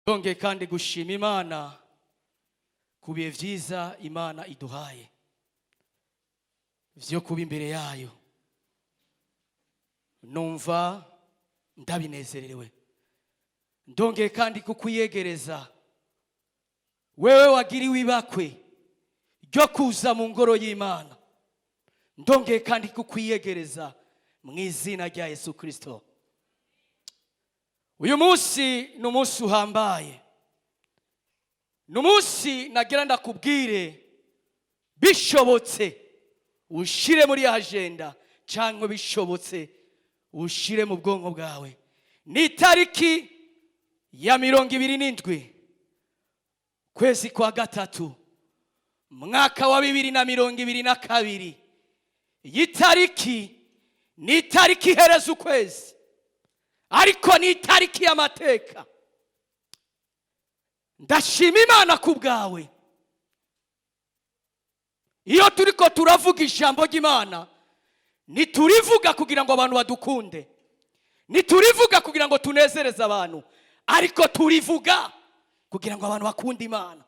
Donge kandi gushima Imana kubiye vyiza Imana iduhaye vyo kuba imbere yayo. Numva ndabinezerewe. Ndonge kandi kukuyegereza wewe wagiriwe ibakwe ryo kuza mu ngoro y'Imana. Ndonge kandi kukuyegereza mu izina rya Yesu Kristo. Uyu munsi ni umunsi uhambaye. Ni umunsi nagira ndakubwire bishobotse ushire muri agenda cyangwa bishobotse ushire mu bwonko bwawe. Ni tariki ya 27 kwezi kwa gatatu mwaka wa 2022. Iyi tariki ni tariki hereza ukwezi, ariko ni tariki y'amateka. Ndashima Imana kubwawe. Iyo turiko turavuga ijambo ry'Imana, niturivuga kugira ngo abantu badukunde, niturivuga kugira ngo tunezereze abantu, ariko turivuga kugira ngo abantu bakunde Imana.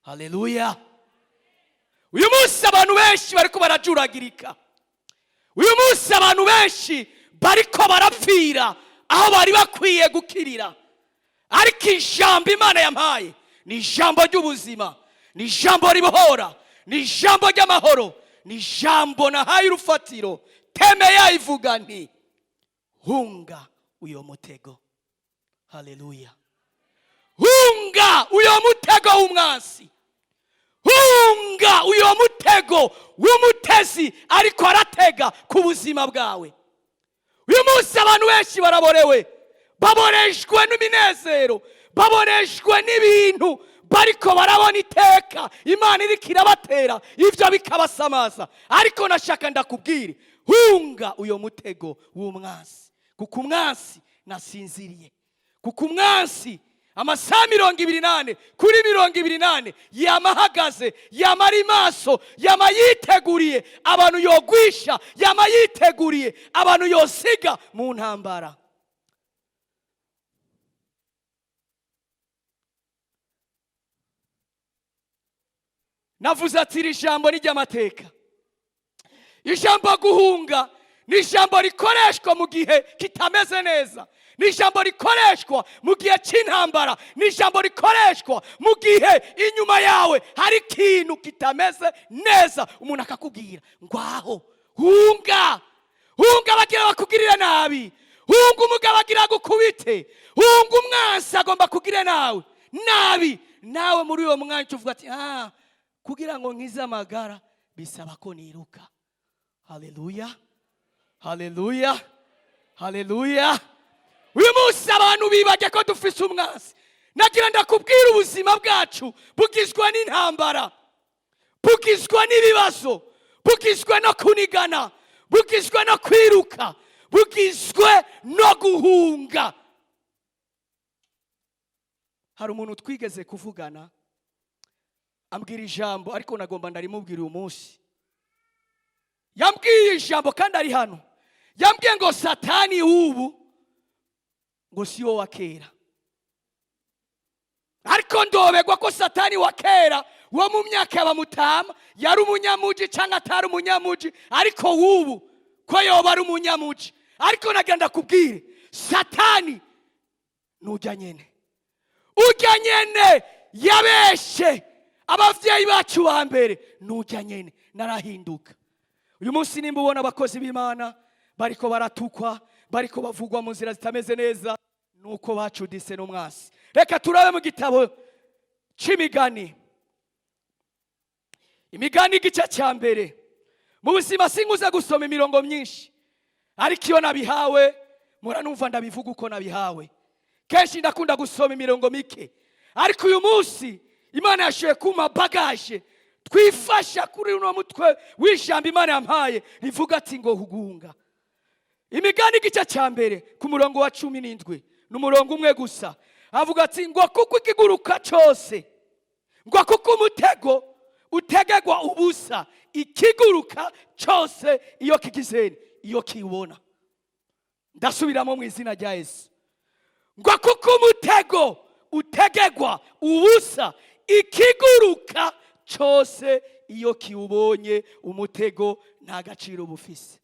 Haleluya. Uyu munsi abantu benshi bariko barajuragirika. Uyu munsi abantu benshi bariko barapfira aho bari bakwiye gukirira. Ariko ijambo Imana yampaye ni ijambo ry'ubuzima, ni ijambo ribohora, ni ijambo ry'amahoro, ni ijambo nahaye urufatiro. Teme yayivuga nti hunga uyo mutego. Haleluya. Hunga uyo mutego w'umwansi. Hunga uyo mutego w'umutezi ariko aratega ku buzima bwawe. Uyu munsi abantu benshi baraborewe, baboreshwe n'iminezero, baboreshwe n'ibintu bariko barabona iteka Imana iriko irabatera, ivyo bikabasamaza. Ariko nashaka ndakubwire, hunga uyo mutego w'umwansi. Kuko umwansi nasinziriye, kuko umwansi amasaha 28 kuri 28 yamahagaze, yamari maso, yamayiteguriye abantu yogwisha, yamayiteguriye abantu yosiga mu ntambara. Navuze ati iri jambo ni ry'amateka. Ijambo guhunga ni ijambo rikoreshwa mu gihe kitameze neza, ni ijambo rikoreshwa mu gihe cy'intambara, ni ijambo rikoreshwa mu gihe inyuma yawe hari ikintu kitameze neza. Umuntu akakubwira ngwaho hunga, hunga bagira bakugirira nabi, hunga umugabo agira gukubite, hunga umwansi agomba kugirira nawe nabi. Nawe muri uwo mwanya uvuga ati kugira ngo nkize amagara bisaba ko niruka. Haleluya, haleluya, haleluya. Uyu munsi abantu bibage ko dufise umwansi. Nagira ndakubwira ubuzima bwacu bugizwe n'intambara, bugizwe n'ibibazo, bugizwe no kunigana, bugizwe no kwiruka, bugizwe no guhunga. Hari umuntu twigeze kuvugana ambwira ijambo, ariko nagomba ndarimubwira uyu munsi. Yambwiye ijambo kandi ari hano. Yambwiye ngo Satani ubu ngo siyo wa kera. Ariko ndobegwa ko Satani wa kera wo mu myaka y'abamutama yari umunyamuji cyangwa atari umunyamuji, ariko ubu ko yoba ari umunyamuji. Ariko nagenda kubwire Satani nujya nyene, ujya nyene yabeshe abavyeyi bacu ba mbere, nujya nyene narahinduka. Uyu munsi nimba ubona abakozi b'Imana bariko baratukwa, bariko bavugwa mu nzira zitameze neza, nuko bacudise n'umwasi. Reka turabe mu gitabo c'Imigani, Imigani igice cya mbere. Mu buzima singuza gusoma imirongo myinshi, ariko iyo nabihawe muranumva ndabivuga uko nabihawe. Kenshi ndakunda gusoma imirongo mike, ariko uyu munsi Imana yashoye kuma bagage twifasha kuri uno mutwe w'ijambo Imana yampaye rivuga ati ngo hugunga. Imigani igice cya mbere ku murongo wa 17 n'umurongo umwe gusa avuga ati ngo kuko ikiguruka cyose, ngo kuko umutego utegegwa ubusa, ikiguruka cyose iyo kigizeni, iyo kiwubona. Ndasubiramo mu izina rya Yesu. Ngo kuko umutego utegegwa ubusa, ikiguruka cyose iyo kiwubonye umutego nta gaciro bufise.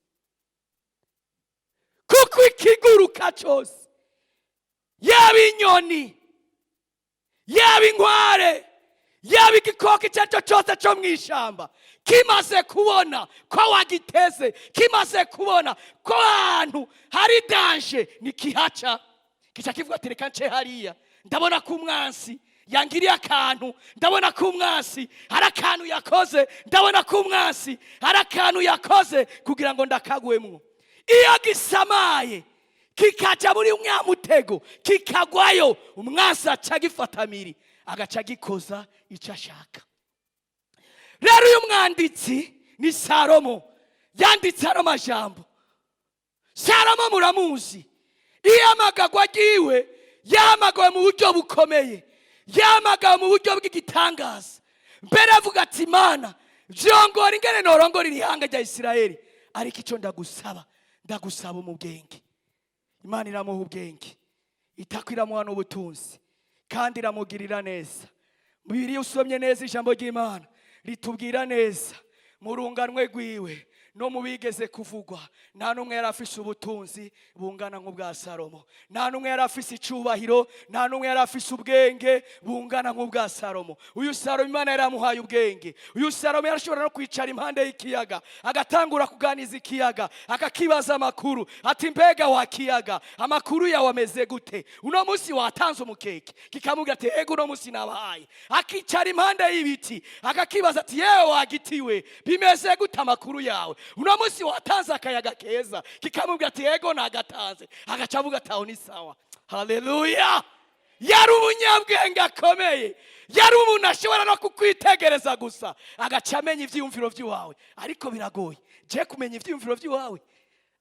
Kuko ikiguruka cyose, yaba inyoni, yaba inkware, yaba igikoko icyo ari cyo cyose cyo mu ishyamba, kimaze kubona ko wagiteze, kimaze kubona ko ahantu hari danje, nikihaca kica kivuga ati reka nce hariya, ndabona ko umwansi yangiriye akantu, ndabona ko umwansi hari akantu yakoze, ndabona ko umwansi hari akantu yakoze kugira ngo ndakagwemwo. Iyo gisamaye kikaja muri mutego kikagwayo, umwansi aca gifatamiri agaca gikoza icyo ashaka. Rero uyu mwanditsi ni Salomo, yanditse ano majambo. Salomo muramuzi, iyamagagwa agiwe yamagawe mu buryo bukomeye, yamagawe mu buryo bw'igitangaza. Mbere avuga ati Imana vyongora ingene norongora irihanga rya Isirayeli, ariko icyo ndagusaba mu bwenge. Imana iramuha ubwenge, itakwiramuha n'ubutunzi, kandi iramugirira neza. Mu Bibiliya usomye neza ijambo ry'Imana ritubwira neza mu runganwe rwiwe no mu bigeze kuvugwa, nta numwe yari afise ubutunzi bungana nk'ubwa Salomo, nta numwe yari afise icubahiro, nta numwe yari afise ubwenge bungana nk'ubwa Salomo. Uyu Salomo Imana yari amuhaye ubwenge. Uyu Salomo yarashobora no kwicara impande y'ikiyaga agatangura kuganiza ikiyaga, akakibaza amakuru ati mbega wa kiyaga, amakuru yawe ameze gute? Uno munsi watanze umukeke, kikamubwira ati ego uno munsi nabahaye. Akicara impande y'ibiti akakibaza ati yewe wagitiwe, bimeze gute amakuru yawe? Uno munsi watanze akayaga keza, kikamubwira ati ego nagatanze, agaca avuga ati aho ni sawa. Haleluya! Yari umunyabwenge akomeye, yari umuntu ashobora no kukwitegereza gusa agaca amenya ivyiyumviro vy'iwawe. Ariko biragoye je kumenya ivyiyumviro vy'iwawe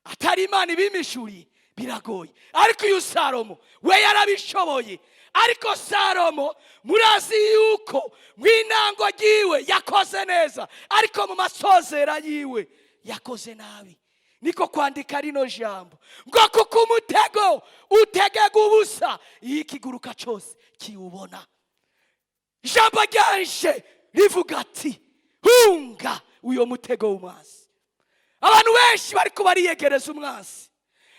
atari Imana ibimishuriye, biragoye. Ariko uyu Salomo we yarabishoboye. Ariko Salomo murazi yuko mw'intango ryiwe yakoze neza, ariko mu masozera yiwe yakoze nabi. Niko kwandika rino jambo ngo kuko umutego utegega ubusa, iyo ikiguruka cyose kiwubona. Ijambo ryanje rivuga ati hunga uyo mutego w'umwansi. Abantu benshi bariko bariyegereza umwansi,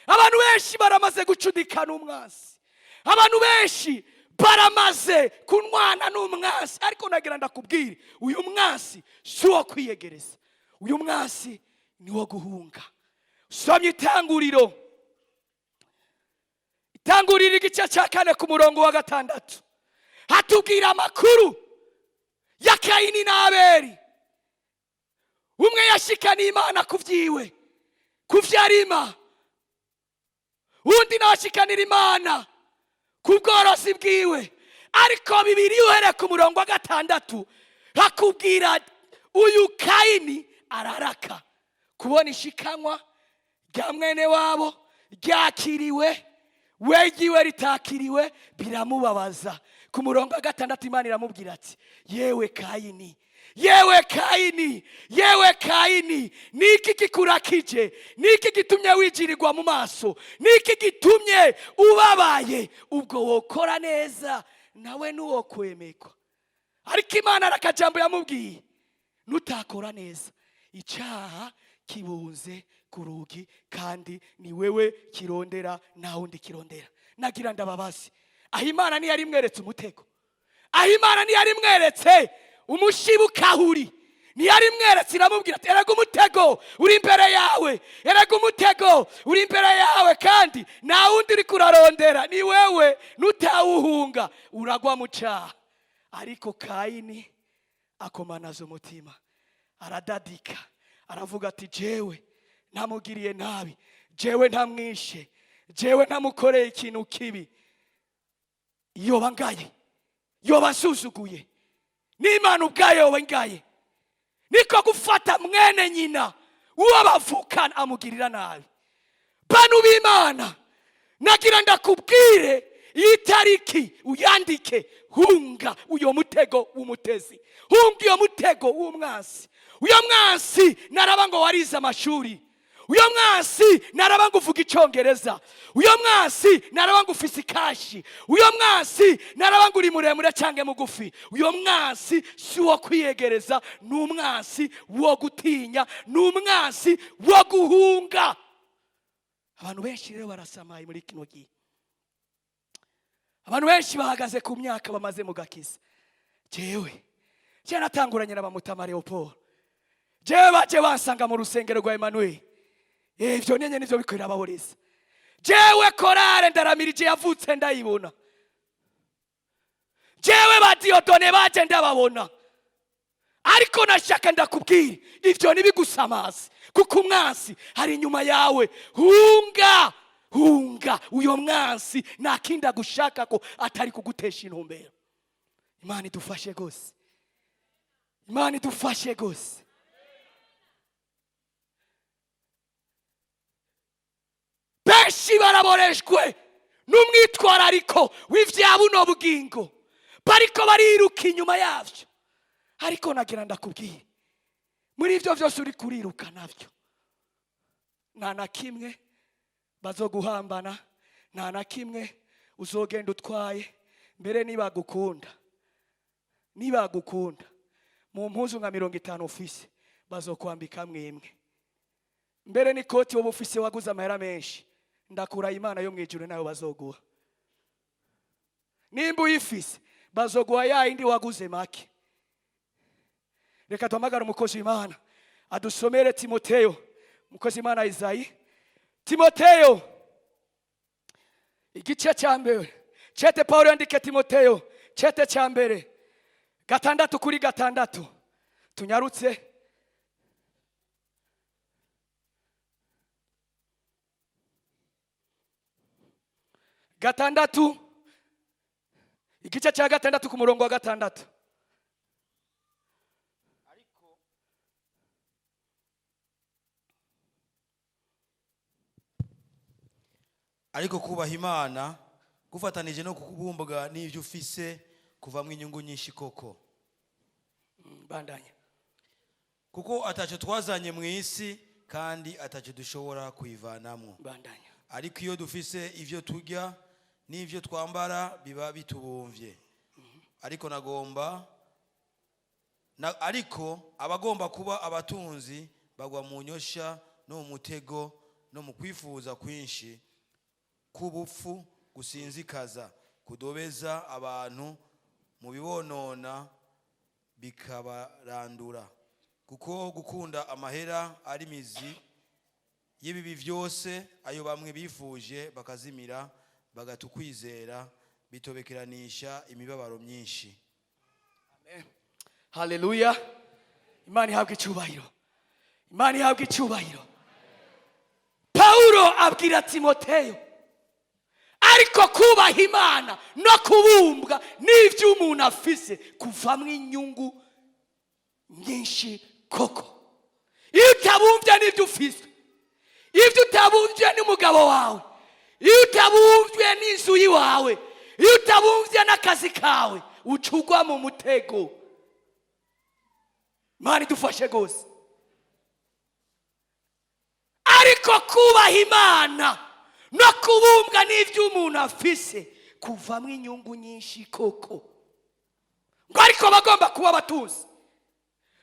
abantu benshi baramaze gucudikana umwansi, abantu benshi baramaze kunwana n'umwansi. Ariko nagira ndakubwire, uyu mwansi si uwo kwiyegereza, uyu mwansi ni wo guhunga. Somye Itanguriro igice cya 4 ku murongo wa 6 hatubwira amakuru ya Kayini na Abeli. Umwe yashikaniye Imana kuvyiwe, kuvyarima, undi nashikanira Imana kubworozi bwiwe. Ariko Bibiliya uhere ku murongo wa 6 hakubwira uyu Kayini araraka kubona ishikanwa rya mwene wabo ryakiriwe, wegiwe ritakiriwe, biramubabaza. Ku murongo wa 6 Imana iramubwira ati yewe Kayini, yewe Kayini, yewe Kayini, niki kikurakije? Niki gitumye wijirirwa mu maso? Niki gitumye ubabaye? Ubwo wokora neza nawe nuwo kwemekwa. Ariko Imana arakajambo yamubwiye, nutakora neza icaha kibunze ku rugi, kandi ni wewe kirondera na wundi kirondera. Nagira ndababazi, aho Imana ni yari mweretse umutego, aho Imana ni yari mweretse umushibukahuri, ni yari mweretse iramubwira ati erega umutego uri imbere yawe, erega umutego uri imbere yawe, kandi na wundi uri kurarondera ni wewe, nutawuhunga uragwa mu cyaha. Ariko Kayini akomanaza umutima, aradadika, aravuga ati jewe ntamugiriye nabi, jewe ntamwishe, jewe ntamukoreye ikintu kibi. Yoba ngaye, yoba nsuzuguye, n'Imana ubwayo yoba ngaye, niko gufata mwene nyina uwo bavukana amugirira nabi. Bantu b'Imana, nagira ndakubwire iyi tariki uyandike. Hunga uyo mutego w'umutezi, hunga uyo mutego w'umwansi. Uyo mwansi naraba ngo warize amashuri, uyo mwansi naraba ngo uvuga icyongereza, uyo mwansi naraba ngo ufise ikashi, uyo mwansi naraba ngo uri muremure cyangwa mugufi. Uyo mwansi si wo kwiyegereza, ni umwansi wo gutinya, ni umwansi wo guhunga. Abantu benshi rero barasamaye muri kino gihe. Abantu benshi bahagaze ku myaka bamaze mu gakiza. Jewe natanguranye na bamutama Leopold. Jewe baje bansanga mu rusengero rwa Emmanuel. Ivyo nyenye nivyo bikorera abahoreza. Jewe korale ndaramirije yavutse ndayibona. Jewe badiyodone baje ndababona. Ariko nashaka ndakubwira ivyo nibigusamaze, kuko umwansi hari inyuma yawe. Hunga, hunga uyo mwansi, nakinda gushaka ko atari kugutesha intumbero. Imana idufashe gose, Imana idufashe gose. Benshi baraboreshwe n'umwitwarariko w'ivya buno bugingo, bariko bariruka inyuma yavyo. Ariko nagira ndakubwiye, muri ivyo vyose uri kuriruka navyo, nta na kimwe bazoguhambana, nta na kimwe uzogenda utwaye. Mbere nibagukunda mu mpuzu nka 50 ufise bazokwambika mwemwe. Mbere ni koti wowe ufise waguze amahera menshi, ndakura Imana yo mwijuru nayo bazoguha. Nimba uyifise bazoguha ya indi waguze make. Reka tuhamagara umukozi w'Imana adusomere Timoteyo. Umukozi w'Imana Isayi, Timoteyo igice cya mbere. Chete Paulo yandike Timoteyo, chete cya mbere 6:6. Tunyarutse. Gatandatu, igice cya 6 ku murongo wa 6. Ariko kubaha Imana gufatanije no kukubumbwa n'ivyo ufise kuvamwe inyungu nyinshi koko. Bandanya. Kuko ataco twazanye mu isi kandi ataco dushobora kuyivanamwo. Bandanya. Ariko iyo dufise ivyo turya n'ivyo twambara biba bitubumvye. Ariko abagomba kuba abatunzi bagwa mu nyosha no mu mutego no mu kwifuza kwinshi, kubupfu, gusinzikaza, kudobeza abantu, mu bibonona bikabarandura. Kuko gukunda amahera ari mizi y'ibibi vyose, ayo bamwe bifuje bakazimira, bagatukwizera bitobekeranisha imibabaro myinshi. Amen. Haleluya. Imana ihabwe icyubahiro, Imana ihabwe icyubahiro. Paulo abwira Timoteyo, ariko kubaha Imana no kubumbwa n'ivyo umuntu afise kuvamwe inyungu nyinshi koko. Iyo utabumvye n'ivyo ufise, iyo utabumvye n'umugabo wawe, iyo utabumvye n'inzu yiwawe, iyo utabumvye n'akazi kawe, ucugwa mu mutego. Imana idufashe gose. Ariko kubaha Imana no kubumbwa n'ivyo umuntu afise kuvamwe inyungu nyinshi koko. Ngo ariko bagomba kuba batuzi,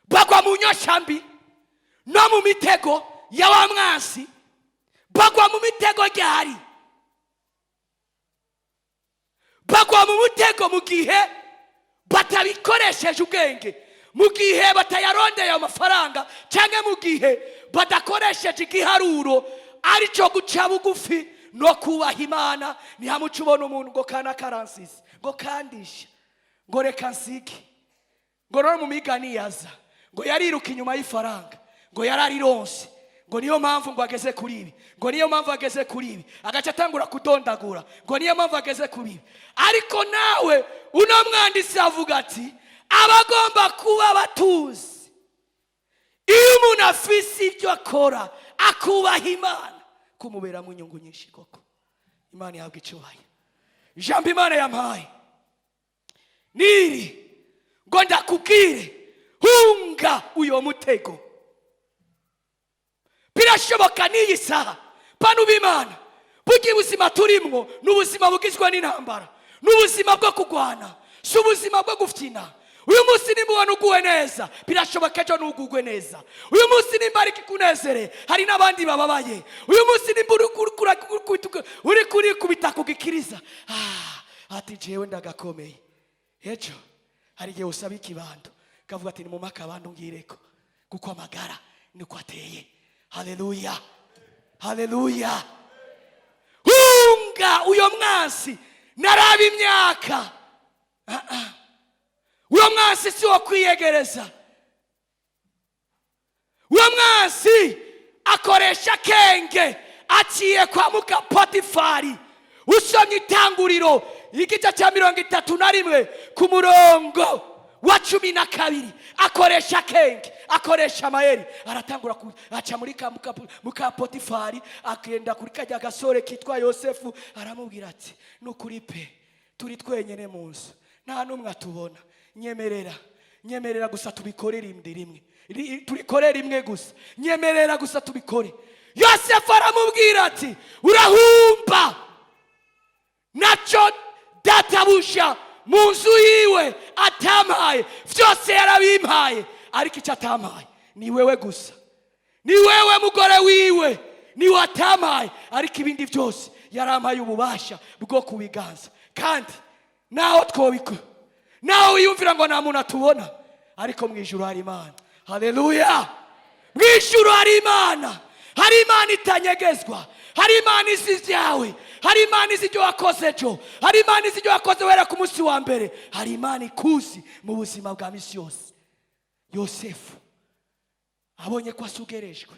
bagwa mu nyoshambi no mu mitego ya wa mwansi, bagwa mu mitego ryari, bagwa mu mutego mu gihe batabikoresheje ubwenge, mu gihe batayarondeye amafaranga, cyangwa mu gihe badakoresheje igiharuro arico guca bugufi no kubaha Imana. Ntihamuca ubona umuntu ngo kana karansize, ngo kandisha, ngo reka nsige, ngo no mu migani yaza, ngo yariruka inyuma y'ifaranga, ngo yararironse, ngo niyo mpamvu ngo ageze kuri ibi, ngo niyo mpamvu ageze kuri ibi, agaca atangura kudondagura, ngo niyo mpamvu ageze kuri ibi. Ariko nawe uno mwanditsi avuga ati abagomba kuba batuzi umuntu afise ibyo akora akubaha imana kumuberamo inyungu nyinshi koko. Imana ihabwa icyubahiro. Ijambo Imana yampaye niri ngo ndakubwire, hunga uyo mutego. Birashoboka n'iyi saha bano b'Imana, burya ubuzima turimwo n'ubuzima bugizwe n'intambara, n'ubuzima bwo kugwana, si ubuzima bwo gufyina. Uyu munsi nimubona uguwe neza, birashoboka ejo ntugugwe neza. Uyu munsi nimba ari kikunezere, hari n'abandi bababaye. Uyu munsi nimba uri kurikubita kugikiriza, ati jewe ndagakomeye. Ejo hari igihe usaba ikibando kavuga ati nimumpa akabando ngireko, kuko amagara niko ateye. Haleluya, haleluya. Hunga uyo mwansi naraba imyaka. Uyo mwansi si wo kwiyegereza. Uyo mwansi akoresha kenge aciye kwa muka Potifari. Usomye Itanguriro igice cya 31 ku murongo wa 12, akoresha kenge, akoresha amayeri, aratangura aca muri muka Potifari, akenda kuri kajya gasore kitwa Yosefu, aramubwira ati nukuri pe turi twenyene mu nzu, nta numwe atubona, nyemerera gusa tubikorere rimwe, tubikorere rimwe gusa, nyemerera gusa tubikore. Yosefu aramubwira ati urahumba, naco databusha mu nzu yiwe atamaye, vyose yarabimpaye, ariko icyo atamaye ni wewe gusa, ni wewe mugore wiwe, ni watamaye, ariko ibindi byose yarampaye ububasha bwo kubiganza. Kandi naho twobikora, naho wiyumvira ngo nta muntu atubona, ariko mwijuru hari Imana. Haleluya. Mwijuru hari Imana, hari Imana itanyegezwa, hari Imana izi ibyawe, hari Imana izi ibyo wakoze ejo, hari Imana izi ibyo wakoze wera ku munsi wa mbere, hari Imana ikuzi mu buzima bwa misi yose. Yosefu abonye ko asugerejwe,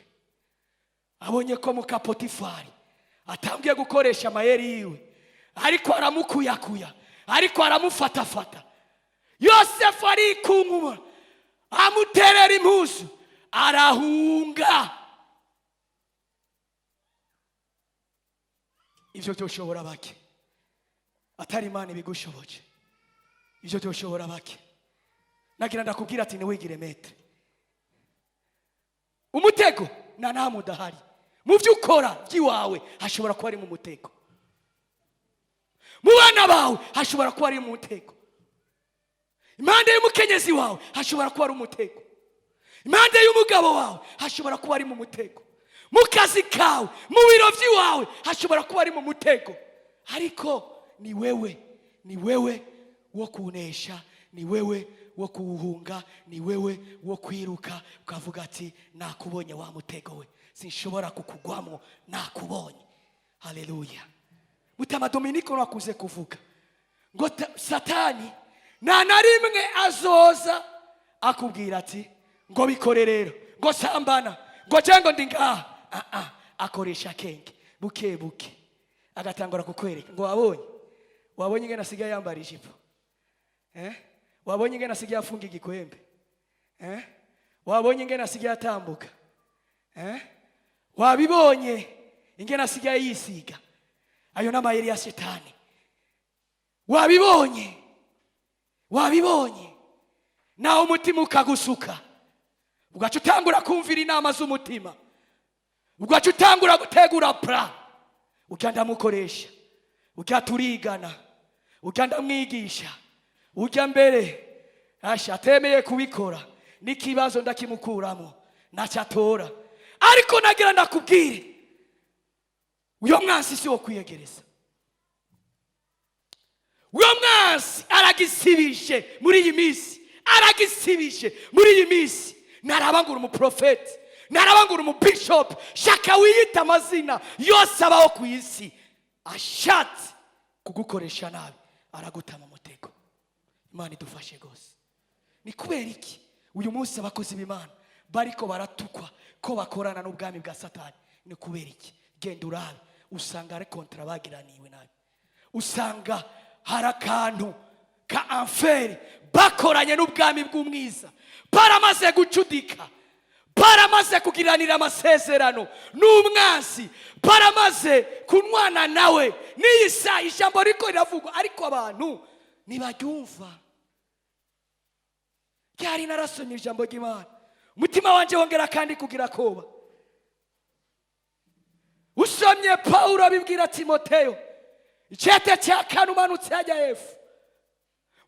abonye ko muka Potifari atangiye gukoresha amayeri yiwe, ariko aramukuyakuya, ariko aramufatafata. Yosefu arikunkuma, amuterera impuzu, arahunga. Ivyo byoshobora bake atari Imana ibigushoboje. Ivyo byoshobora bake. Nagira ndakubwira ati niwigire metre. Umutego na nta mudahari. Mu byo ukora by'iwawe hashobora kuba ari mu mutego. Mu bana bawe hashobora kuba ari mu mutego. Impande y'umukenyezi wawe hashobora kuba ari umutego. Impande y'umugabo wawe hashobora kuba ari mu mutego. Mu kazi kawe, mu biro by'iwawe hashobora kuba ari mu mutego. Ariko ni wewe wo kunesha, ni wewe wo kuhunga, ni wewe wo kwiruka ukavuga ati nakubonye wa mutego we, sinshobora kukugwamo, nakubonye. Haleluya. Mutama Dominiko nakuze kuvuga ngo Satani nta na rimwe azoza akubwira ati ngo bikore rero, ngo sambana, ngo jengo ndi ngaha. Akoresha kenge buke buke, agatangura kukwereka ngo wabonye ingene asigaye yambara ijipo, wabonye ingene asigaye afunga igikwembe, wabonye ingene asigaye atambuka, wabibonye ingene asigaye yisiga. Ayo n'amayeri ya Satani. Wabibonye naho umutima ukagusuka, ugaca utangura kumvira inama z'umutima, ugaca utangura gutegura pra, ugenda mukoresha, ujya turigana, ugenda mwigisha, ujya mbere atemeye kubikora, n'ikibazo ndakimukuramo nacatora. Ariko nagira ndakubwire, uyo mwansi si wo kwiyegereza. Uyo mwansi aragisibishe muri iyi minsi, narabangura umuprofeti, narabangura umubishop, shaka wiyita amazina yose abaho ku isi, ashatse kugukoresha nabi aragutama mutego. Imana idufashe gose. Ni kubera iki uyu munsi abakozi b'Imana bariko baratukwa ko bakorana n'ubwami bwa Satani? Ni kubera iki? Genda urabe, usanga ari kontra bagiraniwe nabi, usanga harakantu ka anferi bakoranye n'ubwami bw'umwiza, baramaze gucudika, baramaze kugiranira amasezerano n'umwansi, baramaze kunwana nawe. N'iyi saa ijambo riko riravugwa ariko abantu ntibaryumva. Ryari narasomye ijambo ry'Imana, umutima wanje wongera kandi kugira koba. Usomye Paulo abibwira Timoteyo icete cya kane umanutse hajya Efu,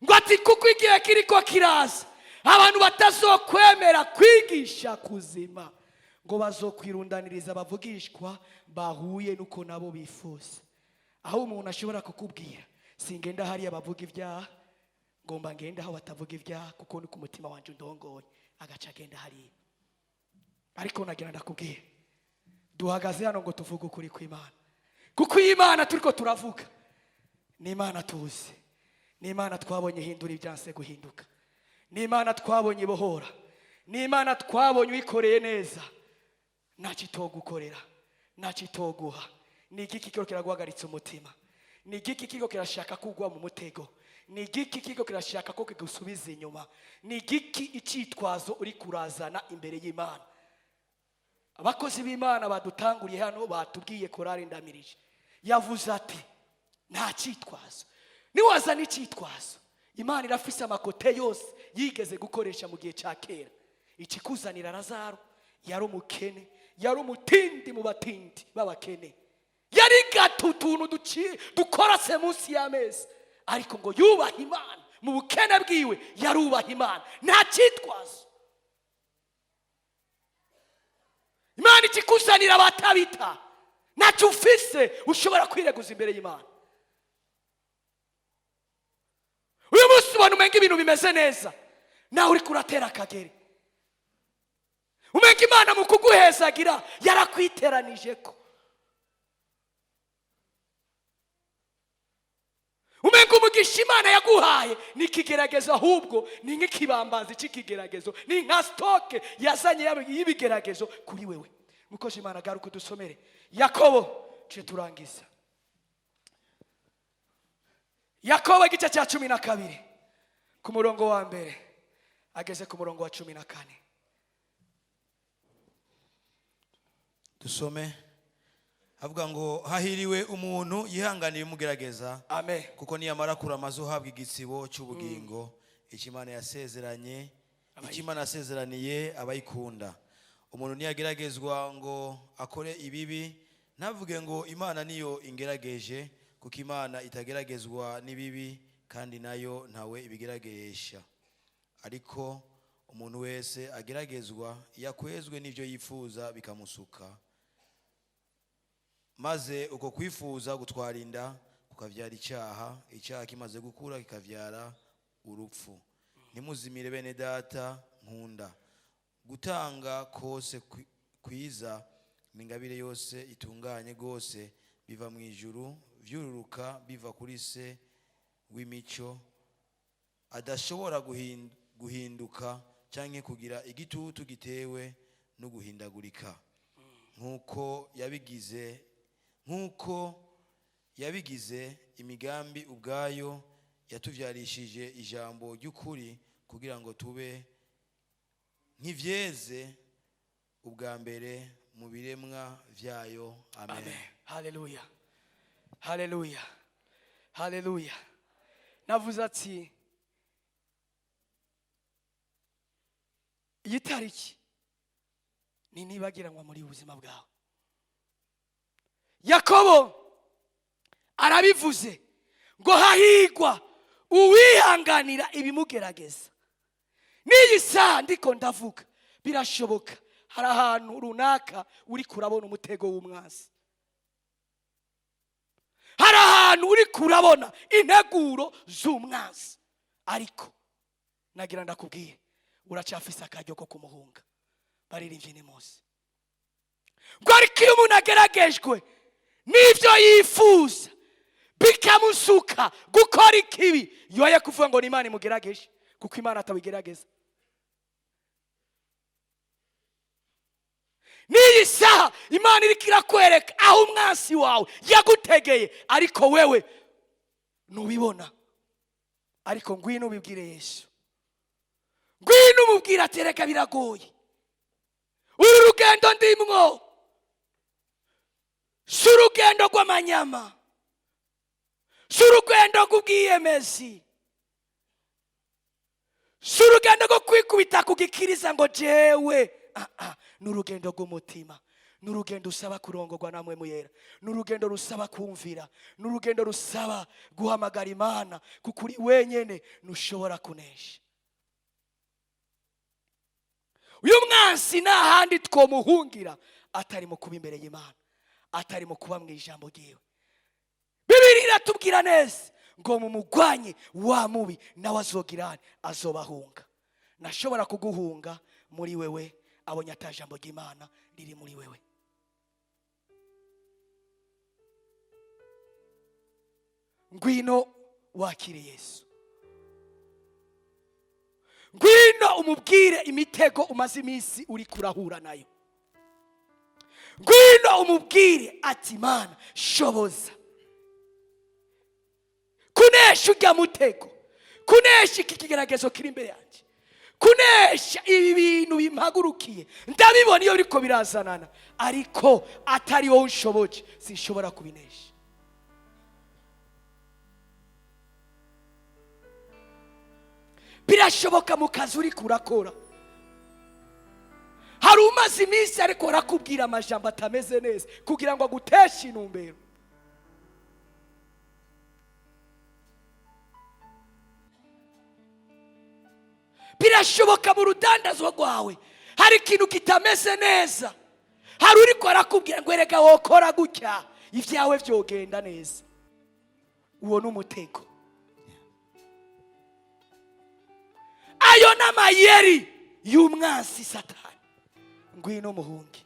ngo ati kuko igihe kiriko kiraza abantu batazokwemera kwigisha kuzima, ngo bazokwirundaniriza bavugishwa bahuye nuko nabo bifuza. Aho umuntu ashobora kukubwira singenda hariya bavuga ibyaha, ngomba ngenda aho batavuga ibyaha kuko ni ku mutima wanje ndongoye, agaca agenda hariya. Ariko nagira ndakubwira duhagaze hano ngo tuvuge ukuri kw'Imana, kuko Imana turiko turavuga ni Imana tuzi, ni Imana twabonye hindura ibyanse guhinduka, ni Imana twabonye bohora, ni Imana twabonye uyikoreye neza. Ntacyo itogukorera, ntacyo itoguha. Ni igiki kiko kiraguhagaritsa umutima? Ni igiki kiko kirashaka kugwa mu mutego? Ni igiki kiko kirashaka ko kigusubiza inyuma? Ni igiki icitwazo uri kurazana imbere y'Imana? Abakozi b'Imana badutanguriye hano batubwiye korari Ndamirije, yavuze ati nta cyitwazo. Niwazana icyitwazo, Imana irafise amakote yose yigeze gukoresha mu gihe cya kera. Ikikuzanira Lazaro yari umukene, yari umutindi mu batindi b'abakene, yari gatutuntu dukorase munsi y'amezi, ariko ngo yubaha Imana mu bukene bwiwe, yarubaha Imana, nta cyitwazo. Imana ikikuzanira abatabita, ntacyo ufise ushobora kwireguza imbere y'Imana. Uyu munsi ubona umenga ibintu bimeze neza, nawe uri kuratera akagere. Umenga Imana mu kuguhezagira yarakwiteranije ko. Umenga umugisha Imana yaguhaye ni ikigeragezo, ahubwo ni nk'ikibambazi cy'ikigeragezo, ni nka stoke yazanye y'ibigeragezo kuri wewe. Mukozi Imana garuka dusomere Yakobo cyo turangiza. Yakobo igice cya 12 ku murongo wa mbere ageze ku murongo wa 14. Dusome. Avuga ngo hahiriwe umuntu yihanganiye umugerageza, amen, kuko niyamara kuramaza uhabwa igitsibo cy'ubugingo, Imana yasezeranye, Imana yasezeraniye abayikunda. Umuntu niyageragezwa ngo akore ibibi, ntavuge ngo Imana niyo ingerageje, kuko Imana itageragezwa n'ibibi kandi nayo ntawe ibigeragesha. Ariko umuntu wese ageragezwa yakwezwe n'ivyo yifuza bikamusuka, maze uko kwifuza gutwarinda kukavyara icyaha, icyaha kimaze gukura kikavyara urupfu. Nimuzimire bene data nkunda, gutanga kose kwiza n'ingabire yose itunganye gose biva mu ijuru, vyururuka biva kuri se w'imico, adashobora guhinduka canke kugira igitutu gitewe no guhindagurika, nkuko yabigize imigambi ubwayo, yatuvyarishije ijambo ry'ukuri kugira ngo tube nk'ivyeze ubwa mbere mu biremwa vyayo. Amen, amen. Haleluya, haleluya, haleluya. Navuze ati iyi tariki ni nibagiranwa muri ubuzima bwawe. Yakobo arabivuze ngo hahigwa uwihanganira ibimugerageza. N'iyi saa ndiko ndavuga birashoboka hari ahantu runaka uri kurabona umutego w'umwanzi, hari ahantu uri kurabona integuro z'umwanzi, ariko nagira ndakubwiye uracafise akaryo ko kumuhunga. Baririmbye ni Mose ngo ariko iyo umuntu ageragejwe n'ivyo yifuza bikamusuka gukora ikibi, yoye kuvuga ngo ni Imana imugerageje, kuko Imana atabigerageza. N'iyi saha Imana iriko irakwereka aho umwansi wawe yagutegeye, ariko wewe nubibona. Ariko ngwino ubibwire Yesu, ngwino umubwire ati reka biragoye, urugendo ndimwo si urugendo rw'amanyama, si urugendo rw'ubwiyemezi, si urugendo rwo kwikubita kugikiriza ngo jewe. Ni urugendo rw'umutima, ni urugendo usaba kurongorwa na mpwemu yera, ni urugendo rusaba kumvira, ni urugendo rusaba guhamagara Imana, kuko uri wenyene ntushobora kunesha. Uyu mwansi nta handi twomuhungira atari mu kuba imbere y'Imana, atari mu kuba mu ijambo ryiwe. Bibiliya iratubwira neza ngo mumugwanye wa mubi nawe azogirane, azobahunga. Nashobora kuguhunga muri wewe abonye atajambo ry'Imana riri muri wewe. Ngwino wakire Yesu, ngwino umubwire imitego umaze iminsi uri kurahura nayo. Ngwino umubwire ati Mana shoboza kunesha ujya mutego, kunesha iki kigeragezo kiri imbere yanjye, kunesha ibi bintu bimpagurukiye. Ndabibona iyo biriko birazanana, ariko atari wowe unshoboje sinshobora kubinesha. Birashoboka mu kazi uri kurakora, hari umaze iminsi ariko arakubwira amajambo atameze neza kugira ngo aguteshe intumbero. Birashoboka mu rudandazwa rwawe hari ikintu kitameze neza, hari uriko arakubwira ngo erega wokora gutya ibyawe byogenda neza. Uwo ni umutego. Ayo n'amayeri y'umwansi Satani. Ngwino muhunge.